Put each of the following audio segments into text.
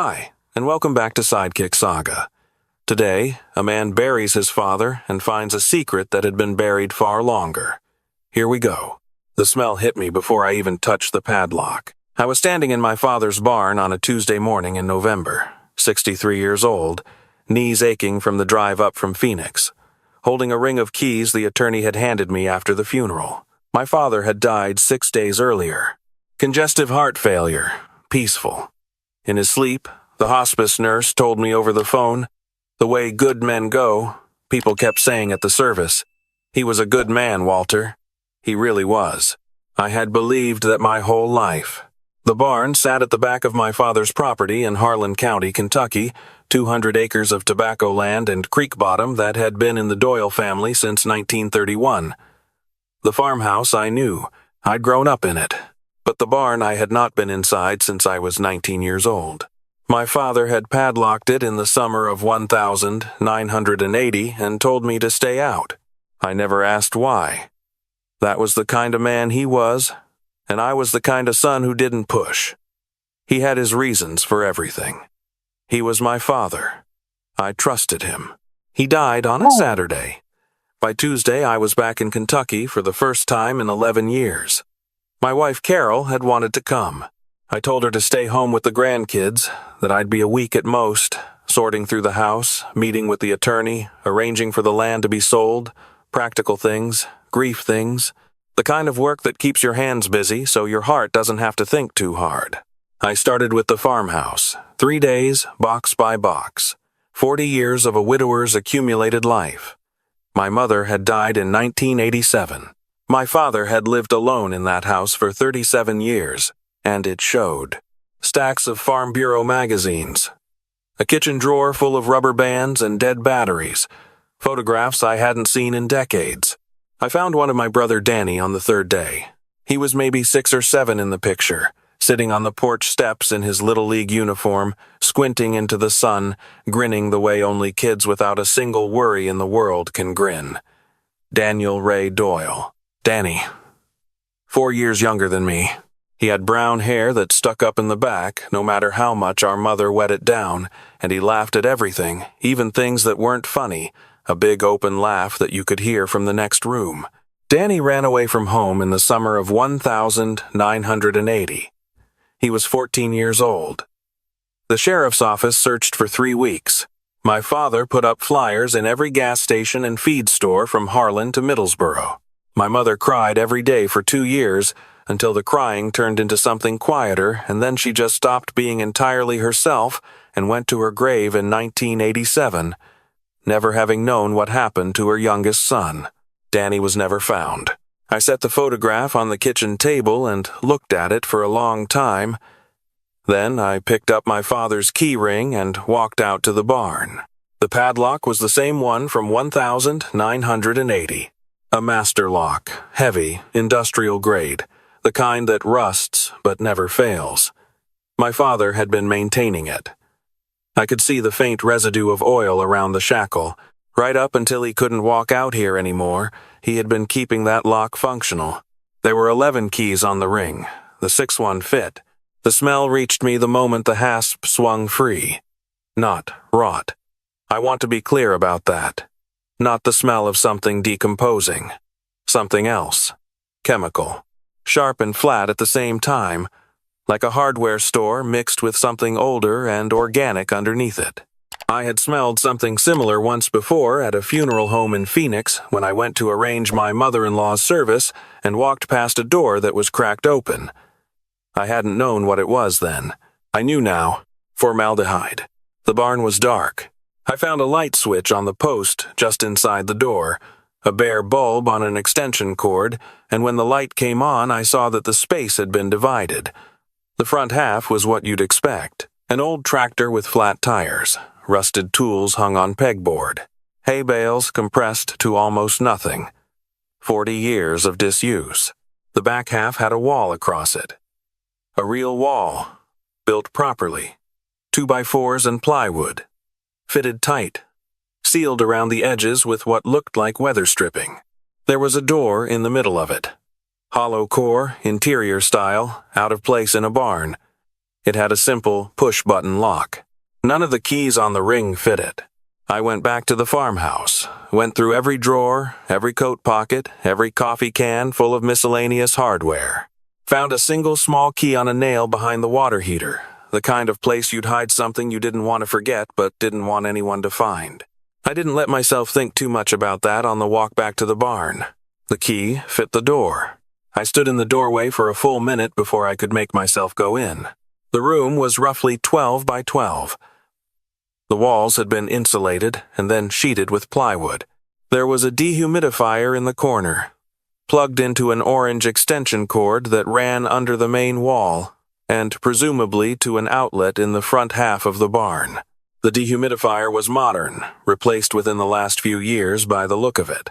Hi, and welcome back to Sidekick Saga. Today, a man buries his father and finds a secret that had been buried far longer. Here we go. The smell hit me before I even touched the padlock. I was standing in my father's barn on a Tuesday morning in November, 63 years old, knees aching from the drive up from Phoenix, holding a ring of keys the attorney had handed me after the funeral. My father had died 6 days earlier. Congestive heart failure. Peaceful. In his sleep, the hospice nurse told me over the phone, "The way good men go," people kept saying at the service. He was a good man, Walter. He really was. I had believed that my whole life. The barn sat at the back of my father's property in Harlan County, Kentucky, 200 acres of tobacco land and creek bottom that had been in the Doyle family since 1931. The farmhouse I knew. I'd grown up in it. But the barn I had not been inside since I was 19 years old. My father had padlocked it in the summer of 1980 and told me to stay out. I never asked why. That was the kind of man he was, and I was the kind of son who didn't push. He had his reasons for everything. He was my father. I trusted him. He died on a Saturday. By Tuesday, I was back in Kentucky for the first time in 11 years. My wife Carol had wanted to come. I told her to stay home with the grandkids, that I'd be a week at most, sorting through the house, meeting with the attorney, arranging for the land to be sold, practical things, grief things, the kind of work that keeps your hands busy so your heart doesn't have to think too hard. I started with the farmhouse, 3 days, box by box, 40 years of a widower's accumulated life. My mother had died in 1987. My father had lived alone in that house for 37 years, and it showed. Stacks of Farm Bureau magazines, a kitchen drawer full of rubber bands and dead batteries, photographs I hadn't seen in decades. I found one of my brother Danny on the third day. He was maybe 6 or 7 in the picture, sitting on the porch steps in his Little League uniform, squinting into the sun, grinning the way only kids without a single worry in the world can grin. Daniel Ray Doyle. Danny. 4 years younger than me. He had brown hair that stuck up in the back, no matter how much our mother wet it down, and he laughed at everything, even things that weren't funny, a big open laugh that you could hear from the next room. Danny ran away from home in the summer of 1980. He was 14 years old. The sheriff's office searched for 3 weeks. My father put up flyers in every gas station and feed store from Harlan to Middlesboro. My mother cried every day for 2 years, until the crying turned into something quieter, and then she just stopped being entirely herself and went to her grave in 1987, never having known what happened to her youngest son. Danny was never found. I set the photograph on the kitchen table and looked at it for a long time. Then I picked up my father's key ring and walked out to the barn. The padlock was the same one from 1980. A master lock, heavy, industrial grade, the kind that rusts but never fails. My father had been maintaining it. I could see the faint residue of oil around the shackle. Right up until he couldn't walk out here anymore, he had been keeping that lock functional. There were 11 keys on the ring. The 6th one fit. The smell reached me the moment the hasp swung free. Not rot. I want to be clear about that. Not the smell of something decomposing. Something else. Chemical. Sharp and flat at the same time, like a hardware store mixed with something older and organic underneath it. I had smelled something similar once before at a funeral home in Phoenix when I went to arrange my mother-in-law's service and walked past a door that was cracked open. I hadn't known what it was then. I knew now. Formaldehyde. The barn was dark. I found a light switch on the post just inside the door, a bare bulb on an extension cord, and when the light came on, I saw that the space had been divided. The front half was what you'd expect. An old tractor with flat tires, rusted tools hung on pegboard, hay bales compressed to almost nothing. 40 years of disuse. The back half had a wall across it. A real wall, built properly. 2x4s and plywood. Fitted tight, sealed around the edges with what looked like weather stripping. There was a door in the middle of it. Hollow core, interior style, out of place in a barn. It had a simple push-button lock. None of the keys on the ring fitted. I went back to the farmhouse, went through every drawer, every coat pocket, every coffee can full of miscellaneous hardware. Found a single small key on a nail behind the water heater, the kind of place you'd hide something you didn't want to forget but didn't want anyone to find. I didn't let myself think too much about that on the walk back to the barn. The key fit the door. I stood in the doorway for a full minute before I could make myself go in. The room was roughly 12 by 12. The walls had been insulated and then sheeted with plywood. There was a dehumidifier in the corner, plugged into an orange extension cord that ran under the main wall and presumably to an outlet in the front half of the barn. The dehumidifier was modern, replaced within the last few years by the look of it.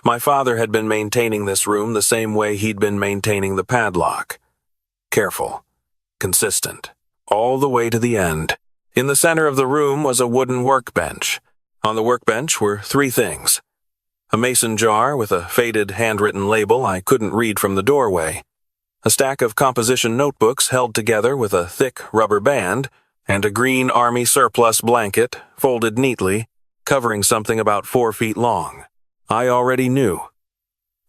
My father had been maintaining this room the same way he'd been maintaining the padlock. Careful, consistent, all the way to the end. In the center of the room was a wooden workbench. On the workbench were three things: a mason jar with a faded handwritten label I couldn't read from the doorway, a stack of composition notebooks held together with a thick rubber band, and a green army surplus blanket, folded neatly, covering something about 4 feet long. I already knew.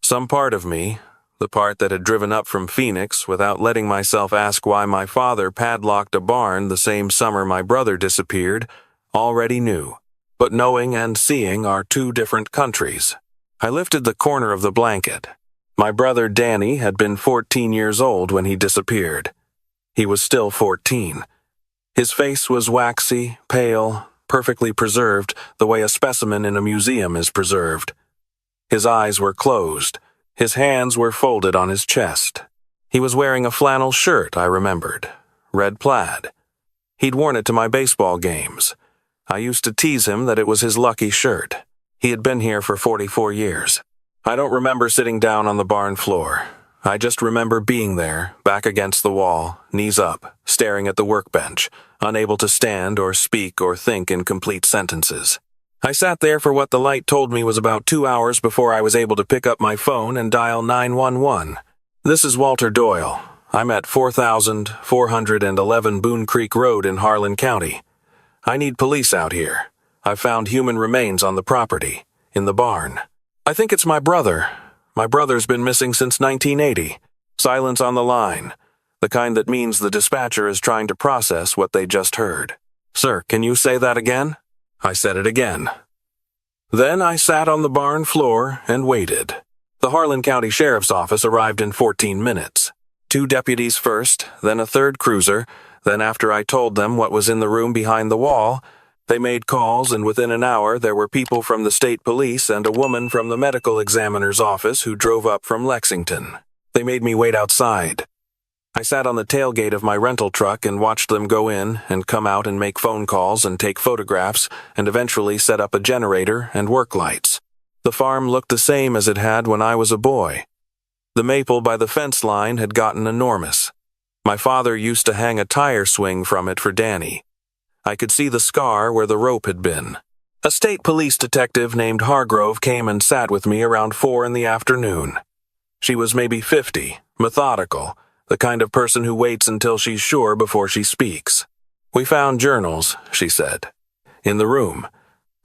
Some part of me, the part that had driven up from Phoenix without letting myself ask why my father padlocked a barn the same summer my brother disappeared, already knew. But knowing and seeing are two different countries. I lifted the corner of the blanket. My brother Danny had been 14 years old when he disappeared. He was still 14. His face was waxy, pale, perfectly preserved the way a specimen in a museum is preserved. His eyes were closed. His hands were folded on his chest. He was wearing a flannel shirt, I remembered. Red plaid. He'd worn it to my baseball games. I used to tease him that it was his lucky shirt. He had been here for 44 years. I don't remember sitting down on the barn floor. I just remember being there, back against the wall, knees up, staring at the workbench, unable to stand or speak or think in complete sentences. I sat there for what the light told me was about 2 hours before I was able to pick up my phone and dial 911. This is Walter Doyle. I'm at 4411 Boone Creek Road in Harlan County. I need police out here. I've found human remains on the property, in the barn. I think it's my brother. My brother's been missing since 1980. Silence on the line. The kind that means the dispatcher is trying to process what they just heard. Sir, can you say that again? I said it again. Then I sat on the barn floor and waited. The Harlan County Sheriff's Office arrived in 14 minutes. 2 deputies first, then a third cruiser. Then after I told them what was in the room behind the wall, they made calls, and within an hour there were people from the state police and a woman from the medical examiner's office who drove up from Lexington. They made me wait outside. I sat on the tailgate of my rental truck and watched them go in and come out and make phone calls and take photographs and eventually set up a generator and work lights. The farm looked the same as it had when I was a boy. The maple by the fence line had gotten enormous. My father used to hang a tire swing from it for Danny. I could see the scar where the rope had been. A state police detective named Hargrove came and sat with me around 4 in the afternoon. She was maybe 50, methodical, the kind of person who waits until she's sure before she speaks. We found journals, she said, in the room.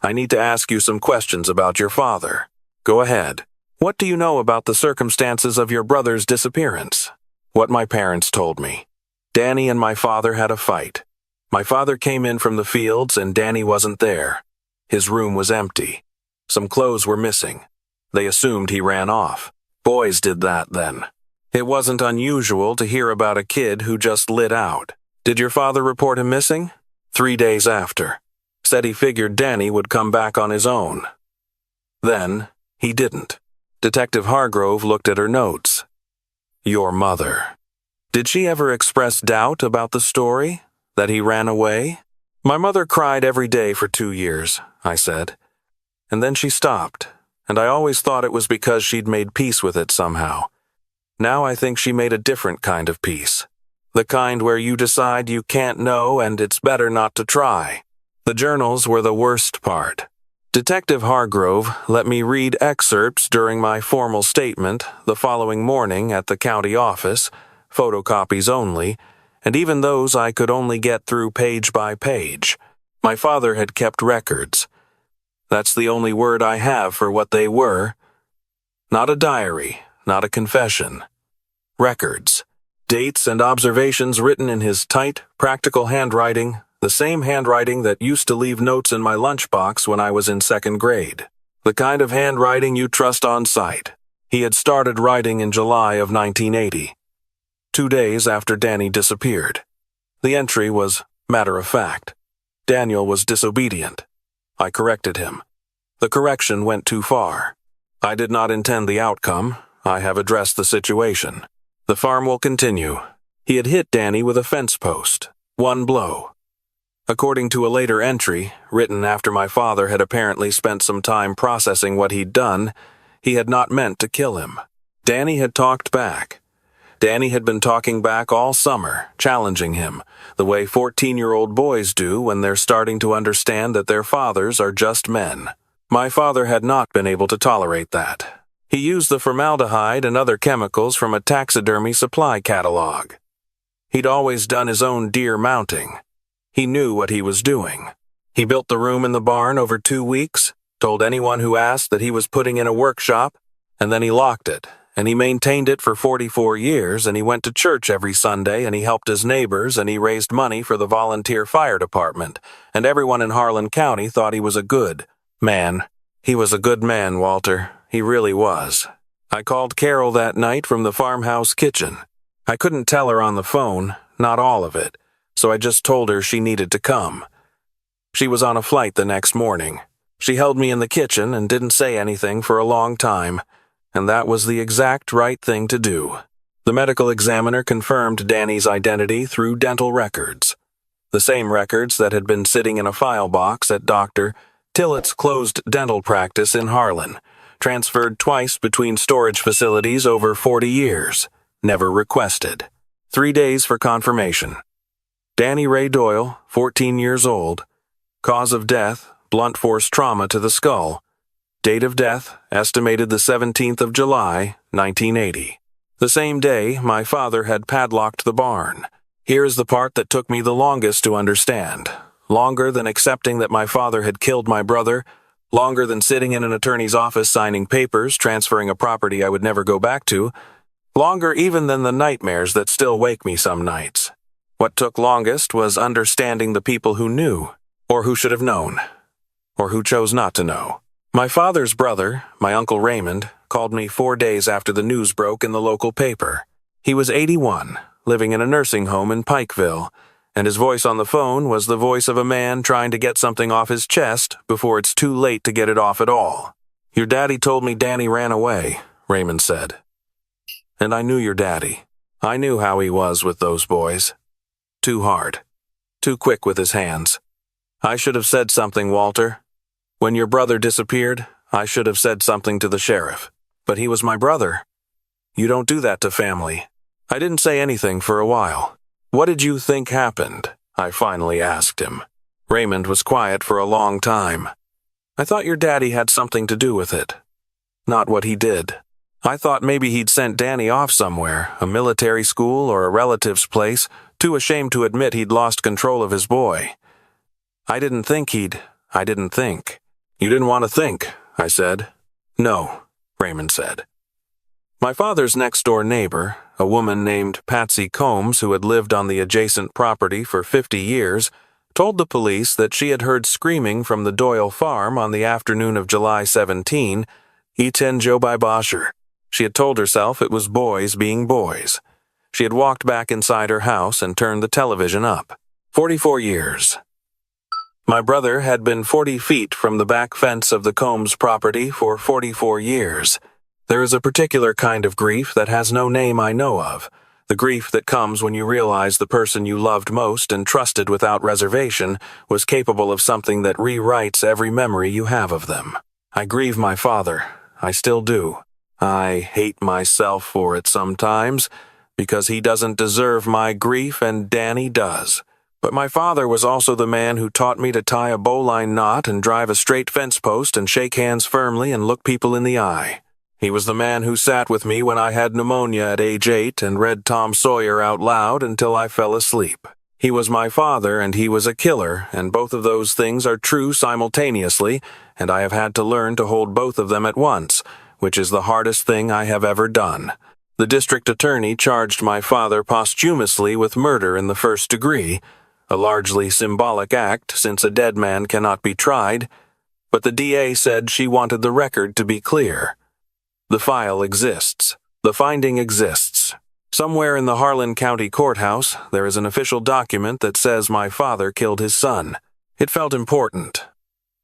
I need to ask you some questions about your father. Go ahead. What do you know about the circumstances of your brother's disappearance? What my parents told me. Danny and my father had a fight. My father came in from the fields and Danny wasn't there. His room was empty. Some clothes were missing. They assumed he ran off. Boys did that then. It wasn't unusual to hear about a kid who just lit out. Did your father report him missing? 3 days after. Said he figured Danny would come back on his own. Then, he didn't. Detective Hargrove looked at her notes. Your mother. Did she ever express doubt about the story? That he ran away? My mother cried every day for 2 years, I said. And then she stopped, and I always thought it was because she'd made peace with it somehow. Now I think she made a different kind of peace. The kind where you decide you can't know and it's better not to try. The journals were the worst part. Detective Hargrove let me read excerpts during my formal statement the following morning at the county office, photocopies only, and even those I could only get through page by page. My father had kept records. That's the only word I have for what they were. Not a diary, not a confession. Records. Dates and observations written in his tight, practical handwriting, the same handwriting that used to leave notes in my lunchbox when I was in second grade. The kind of handwriting you trust on sight. He had started writing in July of 1980, 2 days after Danny disappeared. The entry was matter of fact. Daniel was disobedient. I corrected him. The correction went too far. I did not intend the outcome. I have addressed the situation. The farm will continue. He had hit Danny with a fence post. 1 blow. According to a later entry, written after my father had apparently spent some time processing what he'd done, he had not meant to kill him. Danny had talked back. Danny had been talking back all summer, challenging him, the way 14-year-old boys do when they're starting to understand that their fathers are just men. My father had not been able to tolerate that. He used the formaldehyde and other chemicals from a taxidermy supply catalog. He'd always done his own deer mounting. He knew what he was doing. He built the room in the barn over 2 weeks, told anyone who asked that he was putting in a workshop, and then he locked it, and he maintained it for 44 years, and he went to church every Sunday, and he helped his neighbors, and he raised money for the volunteer fire department, and everyone in Harlan County thought he was a good man. He was a good man, Walter. He really was. I called Carol that night from the farmhouse kitchen. I couldn't tell her on the phone, not all of it, so I just told her she needed to come. She was on a flight the next morning. She held me in the kitchen and didn't say anything for a long time, and that was the exact right thing to do. The medical examiner confirmed Danny's identity through dental records. The same records that had been sitting in a file box at Dr. Tillett's closed dental practice in Harlan, transferred twice between storage facilities over 40 years, never requested. 3 days for confirmation. Danny Ray Doyle, 14 years old. Cause of death, blunt force trauma to the skull. Date of death, estimated the 17th of July, 1980. The same day, my father had padlocked the barn. Here is the part that took me the longest to understand. Longer than accepting that my father had killed my brother, longer than sitting in an attorney's office signing papers, transferring a property I would never go back to, longer even than the nightmares that still wake me some nights. What took longest was understanding the people who knew, or who should have known, or who chose not to know. My father's brother, my Uncle Raymond, called me 4 days after the news broke in the local paper. He was 81, living in a nursing home in Pikeville, and his voice on the phone was the voice of a man trying to get something off his chest before it's too late to get it off at all. Your daddy told me Danny ran away, Raymond said. And I knew your daddy. I knew how he was with those boys. Too hard. Too quick with his hands. I should have said something, Walter. When your brother disappeared, I should have said something to the sheriff. But he was my brother. You don't do that to family. I didn't say anything for a while. What did you think happened? I finally asked him. Raymond was quiet for a long time. I thought your daddy had something to do with it. Not what he did. I thought maybe he'd sent Danny off somewhere, a military school or a relative's place, too ashamed to admit he'd lost control of his boy. I didn't think. You didn't want to think, I said. No, Raymond said. My father's next-door neighbor, a woman named Patsy Combs who had lived on the adjacent property for 50 years, told the police that she had heard screaming from the Doyle farm on the afternoon of July 17, Iten Jobai Bosher. She had told herself it was boys being boys. She had walked back inside her house and turned the television up. 44 years. My brother had been 40 feet from the back fence of the Combs property for 44 years. There is a particular kind of grief that has no name I know of, the grief that comes when you realize the person you loved most and trusted without reservation was capable of something that rewrites every memory you have of them. I grieve my father. I still do. I hate myself for it sometimes, because he doesn't deserve my grief and Danny does. But my father was also the man who taught me to tie a bowline knot and drive a straight fence post and shake hands firmly and look people in the eye. He was the man who sat with me when I had pneumonia at age 8 and read Tom Sawyer out loud until I fell asleep. He was my father and he was a killer, and both of those things are true simultaneously, and I have had to learn to hold both of them at once, which is the hardest thing I have ever done. The district attorney charged my father posthumously with murder in the first degree, a largely symbolic act since a dead man cannot be tried, but the DA said she wanted the record to be clear. The file exists. The finding exists. Somewhere in the Harlan County Courthouse, there is an official document that says my father killed his son. It felt important.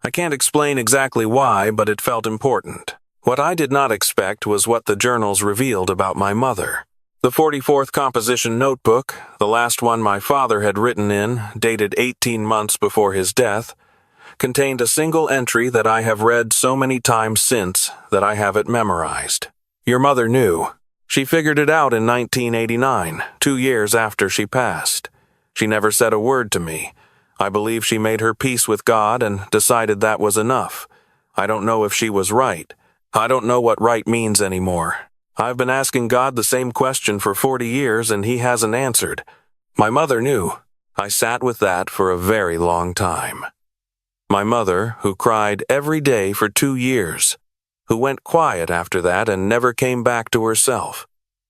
I can't explain exactly why, but it felt important. What I did not expect was what the journals revealed about my mother. The 44th composition notebook, the last one my father had written in, dated 18 months before his death, contained a single entry that I have read so many times since that I have it memorized. Your mother knew. She figured it out in 1989, 2 years after she passed. She never said a word to me. I believe she made her peace with God and decided that was enough. I don't know if she was right. I don't know what right means anymore. I've been asking God the same question for 40 years and he hasn't answered. My mother knew. I sat with that for a very long time. My mother, who cried every day for 2 years, who went quiet after that and never came back to herself,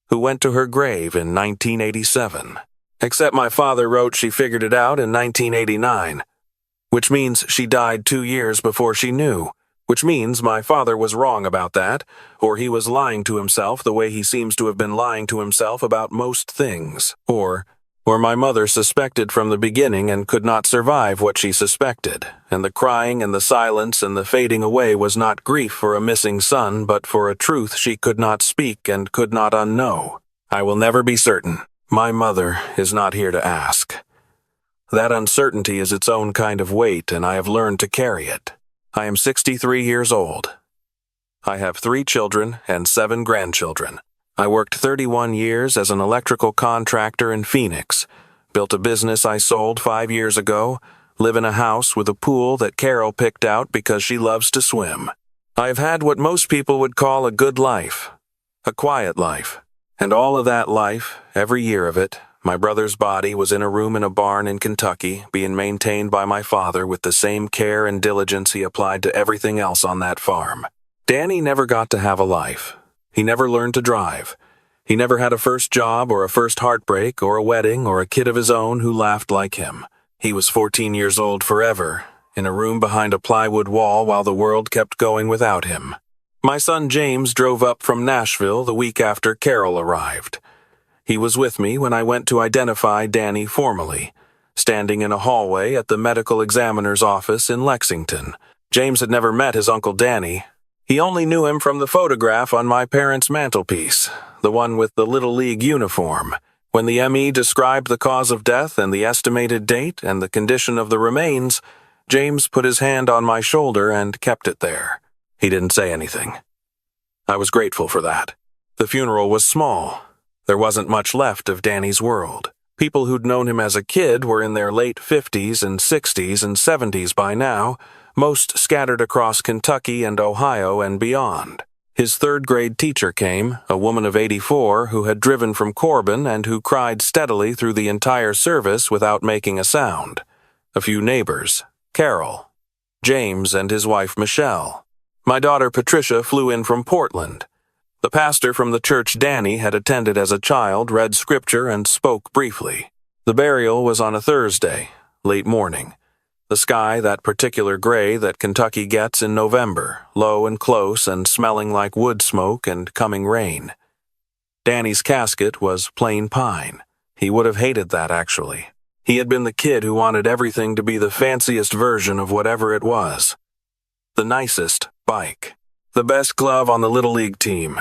who went to her grave in 1987. Except my father wrote she figured it out in 1989, which means she died 2 years before she knew, which means my father was wrong about that, or he was lying to himself the way he seems to have been lying to himself about most things, or my mother suspected from the beginning and could not survive what she suspected, and the crying and the silence and the fading away was not grief for a missing son, but for a truth she could not speak and could not unknow. I will never be certain. My mother is not here to ask. That uncertainty is its own kind of weight, and I have learned to carry it. I am 63 years old. I have 3 children and 7 grandchildren. I worked 31 years as an electrical contractor in Phoenix, built a business I sold 5 years ago, live in a house with a pool that Carol picked out because she loves to swim. I have had what most people would call a good life, a quiet life, and all of that life, every year of it, my brother's body was in a room in a barn in Kentucky, being maintained by my father with the same care and diligence he applied to everything else on that farm. Danny never got to have a life. He never learned to drive. He never had a first job or a first heartbreak or a wedding or a kid of his own who laughed like him. He was 14 years old forever, in a room behind a plywood wall while the world kept going without him. My son James drove up from Nashville the week after Carol arrived. He was with me when I went to identify Danny formally, standing in a hallway at the medical examiner's office in Lexington. James had never met his Uncle Danny. He only knew him from the photograph on my parents' mantelpiece, the one with the Little League uniform. When the ME described the cause of death and the estimated date and the condition of the remains, James put his hand on my shoulder and kept it there. He didn't say anything. I was grateful for that. The funeral was small. There wasn't much left of Danny's world. People who'd known him as a kid were in their late 50s and 60s and 70s by now, most scattered across Kentucky and Ohio and beyond. His third-grade teacher came, a woman of 84 who had driven from Corbin and who cried steadily through the entire service without making a sound. A few neighbors, Carol, James and his wife Michelle. My daughter Patricia flew in from Portland. The pastor from the church Danny had attended as a child read scripture and spoke briefly. The burial was on a Thursday, late morning. The sky, that particular gray that Kentucky gets in November, low and close and smelling like wood smoke and coming rain. Danny's casket was plain pine. He would have hated that, actually. He had been the kid who wanted everything to be the fanciest version of whatever it was. The nicest bike. The best glove on the Little League team.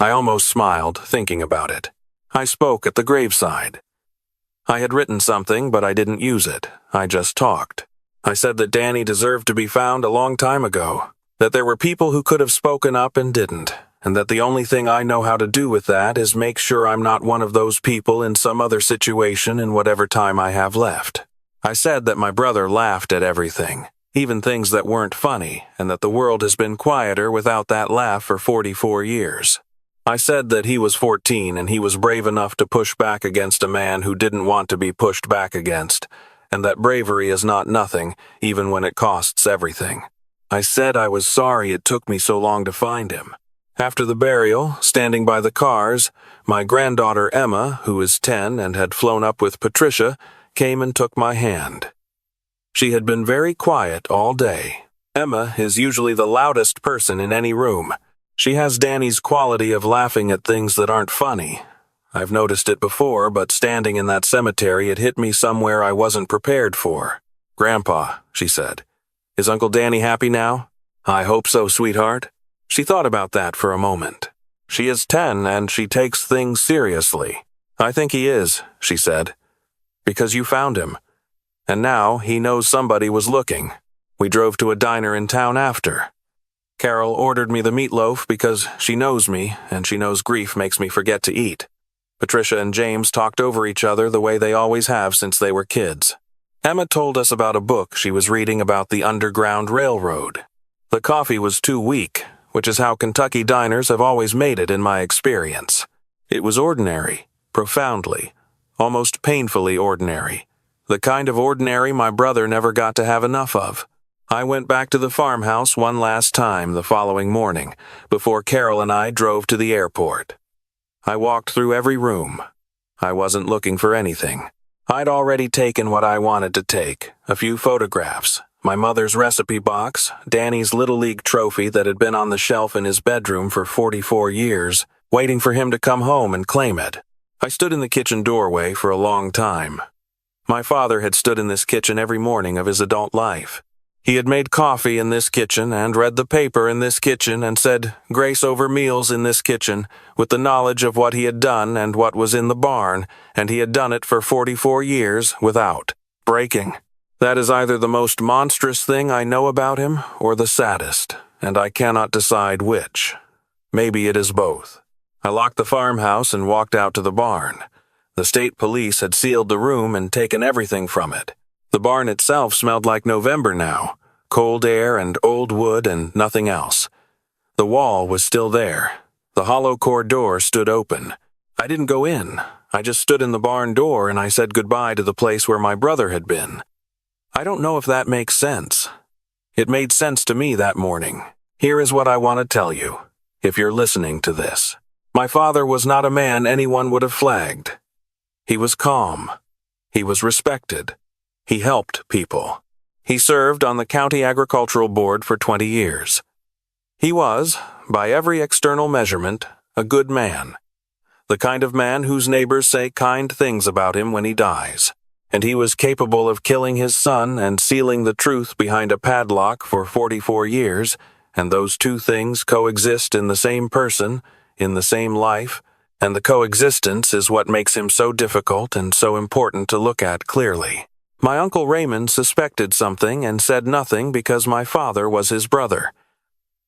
I almost smiled, thinking about it. I spoke at the graveside. I had written something, but I didn't use it. I just talked. I said that Danny deserved to be found a long time ago, that there were people who could have spoken up and didn't, and that the only thing I know how to do with that is make sure I'm not one of those people in some other situation in whatever time I have left. I said that my brother laughed at everything. even things that weren't funny, and that the world has been quieter without that laugh for 44 years. I said that he was 14 and he was brave enough to push back against a man who didn't want to be pushed back against, and that bravery is not nothing, even when it costs everything. I said I was sorry it took me so long to find him. After the burial, standing by the cars, my granddaughter Emma, who is 10 and had flown up with Patricia, came and took my hand. She had been very quiet all day. Emma is usually the loudest person in any room. She has Danny's quality of laughing at things that aren't funny. I've noticed it before, but standing in that cemetery it hit me somewhere I wasn't prepared for. "Grandpa," she said, "is Uncle Danny happy now?" "I hope so, sweetheart." She thought about that for a moment. She is 10 and she takes things seriously. "I think he is," she said, "because you found him. And now he knows somebody was looking." We drove to a diner in town after. Carol ordered me the meatloaf because she knows me, and she knows grief makes me forget to eat. Patricia and James talked over each other the way they always have since they were kids. Emma told us about a book she was reading about the Underground Railroad. The coffee was too weak, which is how Kentucky diners have always made it in my experience. It was ordinary, profoundly, almost painfully ordinary. The kind of ordinary my brother never got to have enough of. I went back to the farmhouse one last time the following morning, before Carol and I drove to the airport. I walked through every room. I wasn't looking for anything. I'd already taken what I wanted to take, a few photographs, my mother's recipe box, Danny's Little League trophy that had been on the shelf in his bedroom for 44 years, waiting for him to come home and claim it. I stood in the kitchen doorway for a long time. My father had stood in this kitchen every morning of his adult life. He had made coffee in this kitchen and read the paper in this kitchen and said grace over meals in this kitchen with the knowledge of what he had done and what was in the barn, and he had done it for 44 years without breaking. That is either the most monstrous thing I know about him or the saddest, and I cannot decide which. Maybe it is both. I locked the farmhouse and walked out to the barn. The state police had sealed the room and taken everything from it. The barn itself smelled like November now, cold air and old wood and nothing else. The wall was still there. The hollow core door stood open. I didn't go in. I just stood in the barn door and I said goodbye to the place where my brother had been. I don't know if that makes sense. It made sense to me that morning. Here is what I want to tell you, if you're listening to this. My father was not a man anyone would have flagged. He was calm. He was respected. He helped people. He served on the county agricultural board for 20 years. He was, by every external measurement, a good man. The kind of man whose neighbors say kind things about him when he dies. And he was capable of killing his son and sealing the truth behind a padlock for 44 years, and those two things coexist in the same person, in the same life, and the coexistence is what makes him so difficult and so important to look at clearly. My Uncle Raymond suspected something and said nothing because my father was his brother.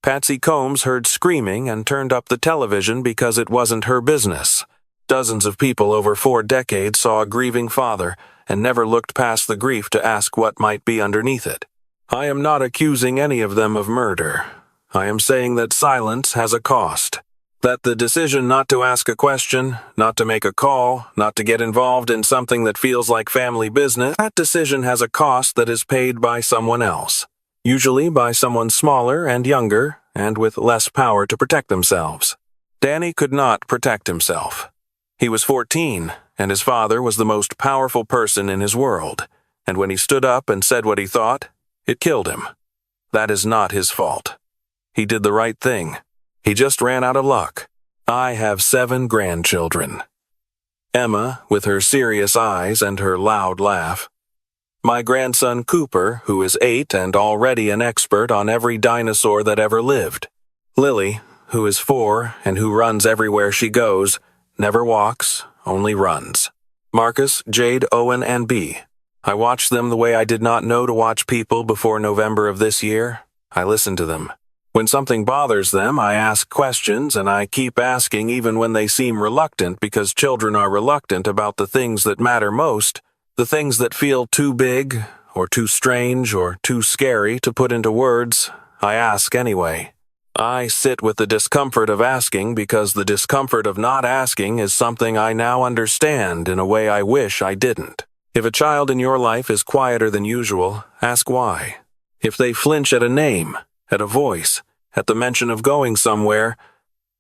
Patsy Combs heard screaming and turned up the television because it wasn't her business. Dozens of people over 4 decades saw a grieving father and never looked past the grief to ask what might be underneath it. I am not accusing any of them of murder. I am saying that silence has a cost. That the decision not to ask a question, not to make a call, not to get involved in something that feels like family business, that decision has a cost that is paid by someone else. Usually by someone smaller and younger, and with less power to protect themselves. Danny could not protect himself. He was 14, and his father was the most powerful person in his world, and when he stood up and said what he thought, it killed him. That is not his fault. He did the right thing. He just ran out of luck. I have 7 grandchildren. Emma, with her serious eyes and her loud laugh. My grandson Cooper, who is 8 and already an expert on every dinosaur that ever lived. Lily, who is 4 and who runs everywhere she goes, never walks, only runs. Marcus, Jade, Owen, and B. I watched them the way I did not know to watch people before November of this year. I listen to them. When something bothers them, I ask questions, and I keep asking even when they seem reluctant because children are reluctant about the things that matter most, the things that feel too big, or too strange, or too scary to put into words, I ask anyway. I sit with the discomfort of asking because the discomfort of not asking is something I now understand in a way I wish I didn't. If a child in your life is quieter than usual, ask why. If they flinch at a name, at a voice, at the mention of going somewhere,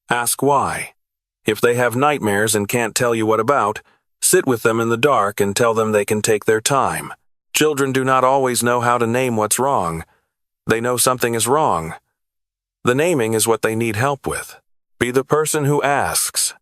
ask why. If they have nightmares and can't tell you what about, sit with them in the dark and tell them they can take their time. Children do not always know how to name what's wrong. They know something is wrong. The naming is what they need help with. Be the person who asks.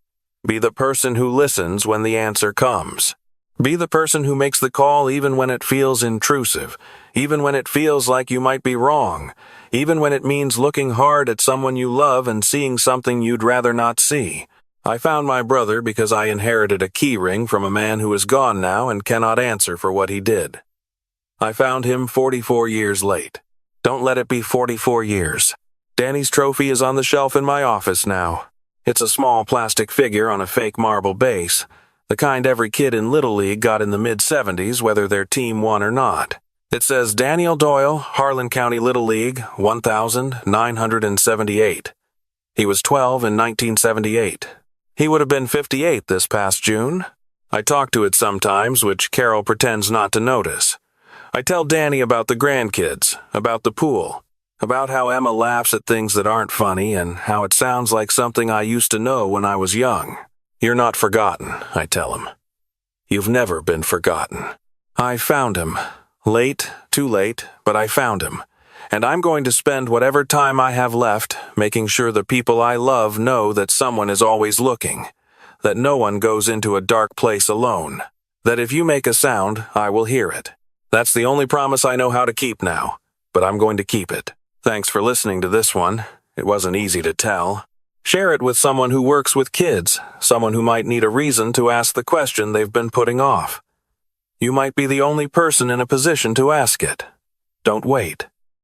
Be the person who listens when the answer comes. Be the person who makes the call even when it feels intrusive, even when it feels like you might be wrong, even when it means looking hard at someone you love and seeing something you'd rather not see. I found my brother because I inherited a key ring from a man who is gone now and cannot answer for what he did. I found him 44 years late. Don't let it be 44 years. Danny's trophy is on the shelf in my office now. It's a small plastic figure on a fake marble base, the kind every kid in Little League got in the mid-70s whether their team won or not. It says Daniel Doyle, Harlan County Little League, 1978. He was 12 in 1978. He would have been 58 this past June. I talk to it sometimes, which Carol pretends not to notice. I tell Danny about the grandkids, about the pool, about how Emma laughs at things that aren't funny and how it sounds like something I used to know when I was young. You're not forgotten, I tell him. You've never been forgotten. I found him. Late, too late, but I found him. And I'm going to spend whatever time I have left making sure the people I love know that someone is always looking, that no one goes into a dark place alone, that if you make a sound, I will hear it. That's the only promise I know how to keep now, but I'm going to keep it. Thanks for listening to this one. It wasn't easy to tell. Share it with someone who works with kids, someone who might need a reason to ask the question they've been putting off. You might be the only person in a position to ask it. Don't wait.